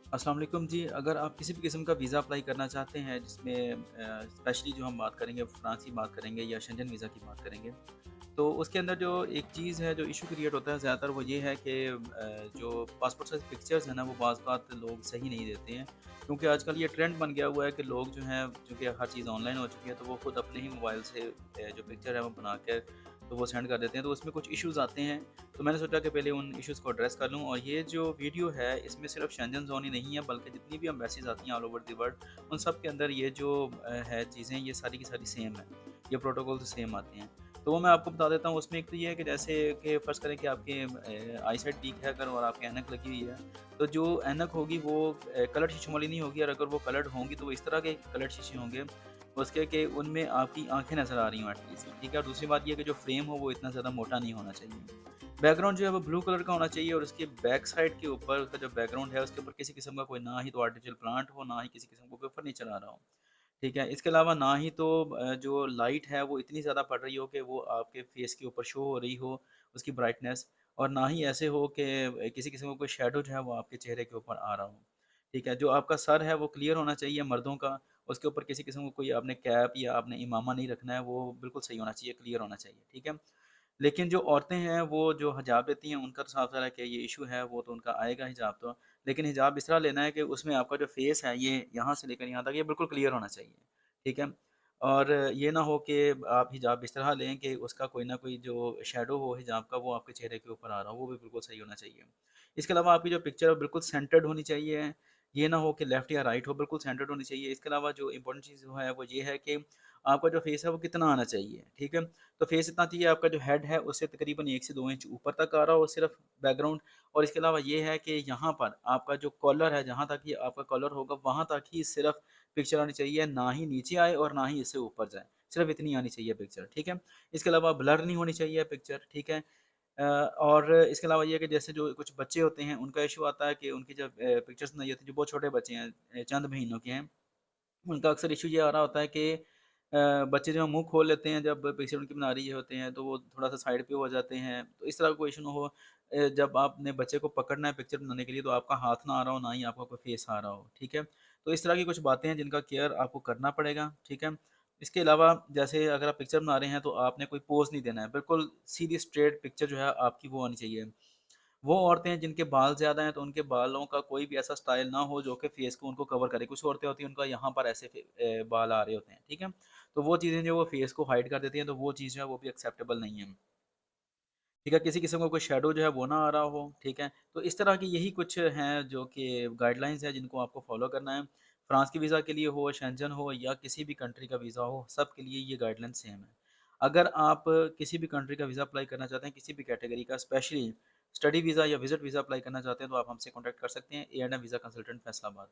अस्सलाम वालेकुम जी, अगर आप किसी भी किस्म का वीज़ा अप्लाई करना चाहते हैं जिसमें स्पेशली जो हम बात करेंगे फ्रांस की बात करेंगे या शेंजन वीज़ा की बात करेंगे, तो उसके अंदर जो एक चीज़ है जो इशू क्रिएट होता है ज़्यादातर वो ये है कि जो पासपोर्ट साइज़ पिक्चर्स हैं ना वो बाज़ बात लोग सही नहीं देते हैं। क्योंकि आजकल ये ट्रेंड बन गया हुआ है कि लोग जो हैं चूँकि हर चीज़ ऑनलाइन हो चुकी है तो वो खुद अपने ही मोबाइल से जो पिक्चर है वो बना के तो वो सेंड कर देते हैं, तो उसमें कुछ इश्यूज़ आते हैं। तो मैंने सोचा कि पहले उन इश्यूज़ को एड्रेस कर लूँ और ये जो वीडियो है इसमें सिर्फ शेंजन ज़ोन ही नहीं है बल्कि जितनी भी एम्बेसीज़ आती हैं ऑल ओवर द वर्ल्ड उन सब के अंदर ये जो है चीज़ें ये सारी की सारी सेम है। ये प्रोटोकॉल सेम आते हैं। तो वो मैं आपको बता देता हूँ, उसमें एक तो ये है कि जैसे कि फ़र्ज़ करें कि आपके आईसाइट वीक है अगर और आपकी ऐनक लगी हुई है, तो जो ऐनक होगी वो कलर्ड शीशों वाली नहीं होगी और अगर वो कलर्ड होंगी तो वो इस तरह के कलर्ड शीशे होंगे, उसके कि उनमें आपकी आँखें नज़र आ रही हों एटलीस्ट, ठीक है? और दूसरी बात ये है कि जो फ्रेम हो वो इतना ज़्यादा मोटा नहीं होना चाहिए। बैकग्राउंड जो है वो ब्लू कलर का होना चाहिए और उसके बैक साइड के ऊपर उसका जो बैकग्राउंड है उसके ऊपर किसी किस्म का कोई ना ही तो आर्टिफ़िशियल प्लांट हो, ना ही किसी किस्म का कोई फर्नीचर आ रहा हो। ठीक है? इसके अलावा ना ही तो जो लाइट है वो इतनी ज़्यादा पड़ रही हो कि वो आपके फ़ेस के ऊपर शो हो रही हो, उसकी ब्राइटनेस, और ना ही ऐसे हो कि किसी किस्म का कोई शैडो जो है वो आपके चेहरे के ऊपर आ रहा हो। ठीक है? जो आपका सर है वो क्लियर होना चाहिए मर्दों का, उसके ऊपर किसी किस्म का कोई आपने कैप या आपने इमामा नहीं रखना है, वो बिल्कुल सही होना चाहिए, क्लियर होना चाहिए। ठीक है? लेकिन जो औरतें हैं वो जो हिजाब लेती हैं उनका तो साफ-ज़ाहिर है कि ये इश्यू है, वो तो उनका आएगा हिजाब तो। लेकिन हिजाब इस तरह लेना है कि उसमें आपका जो फेस है ये यहाँ से लेकर यहाँ तक ये बिल्कुल क्लियर होना चाहिए। ठीक है? और ये ना हो कि आप हिजाब इस तरह लें कि उसका कोई ना कोई जो शैडो हो हिजाब का वो आपके चेहरे के ऊपर आ रहा हो, वो भी बिल्कुल सही होना चाहिए। इसके अलावा आपकी जो पिक्चर है वो बिल्कुल सेंटर्ड होनी चाहिए। ये ना हो कि लेफ्ट या राइट हो, बिल्कुल सेंटर्ड होनी चाहिए। इसके अलावा जो इम्पोर्टेंट चीज़ जो है वो ये है कि आपका जो फेस है वो कितना आना चाहिए। ठीक है? तो फेस इतना चाहिए आपका जो हेड है उससे तकरीबन 1 से 2 इंच ऊपर तक आ रहा हो सिर्फ़ बैकग्राउंड, और इसके अलावा ये है कि यहाँ पर आपका जो कॉलर है, जहाँ तक ये आपका कॉलर होगा वहाँ तक ही सिर्फ़ पिक्चर आनी चाहिए, ना ही नीचे आए और ना ही इससे ऊपर जाए। सिर्फ़ इतनी आनी चाहिए पिक्चर, ठीक है? इसके अलावा ब्लर नहीं होनी चाहिए पिक्चर, ठीक है? और इसके अलावा ये है कि जैसे जो कुछ बच्चे होते हैं उनका इश्यू आता है कि उनकी जब पिक्चर्स बनाई जाती है, जो बहुत छोटे बच्चे हैं, चंद महीनों के हैं, उनका अक्सर इश्यू ये आ रहा होता है कि बच्चे जो हैं मुँह खोल लेते हैं जब पिक्चर उनकी बना रही होते हैं, तो वो थोड़ा-सा साइड पे हो जाते हैं। तो इस तरह का कोई इश्यू ना हो। जब आपने बच्चे को पकड़ना है पिक्चर बनाने के लिए तो आपका हाथ ना आ रहा हो, ना ही आपका कोई फेस आ रहा हो, ठीक है? तो इस तरह की कुछ बातें हैं जिनका केयर आपको करना पड़ेगा, ठीक है? इसके अलावा जैसे अगर आप पिक्चर बना रहे हैं तो आपने कोई पोज़ नहीं देना है, बिल्कुल सीधी स्ट्रेट पिक्चर जो है आपकी वो आनी चाहिए। वो औरतें हैं जिनके बाल ज़्यादा हैं, तो उनके बालों का कोई भी ऐसा स्टाइल ना हो जो कि फेस को उनको कवर करे। कुछ औरतें होती हैं उनका यहाँ पर ऐसे बाल आ रहे होते हैं, ठीक है? तो वो चीज़ें जो वो फेस को हाइड कर देती हैं, तो वो चीज़ जो है वो भी एक्सेप्टेबल नहीं है। ठीक है? किसी किस्म का कोई शैडो जो है वो ना आ रहा हो, ठीक है? तो इस तरह की यही कुछ हैं जो कि गाइडलाइंस हैं जिनको आपको फ़ॉलो करना है। फ्रांस के वीज़ा के लिए हो, शेंजन हो या किसी भी कंट्री का वीज़ा हो, सब के लिए ये गाइडलाइन सेम है। अगर आप किसी भी कंट्री का वीज़ा अप्लाई करना चाहते हैं, किसी भी कैटेगरी का, स्पेशली स्टडी वीज़ा या विज़िट वीज़ा अप्लाई करना चाहते हैं, तो आप हमसे कॉन्टैक्ट कर सकते हैं। A and M visa consultant Faisalabad.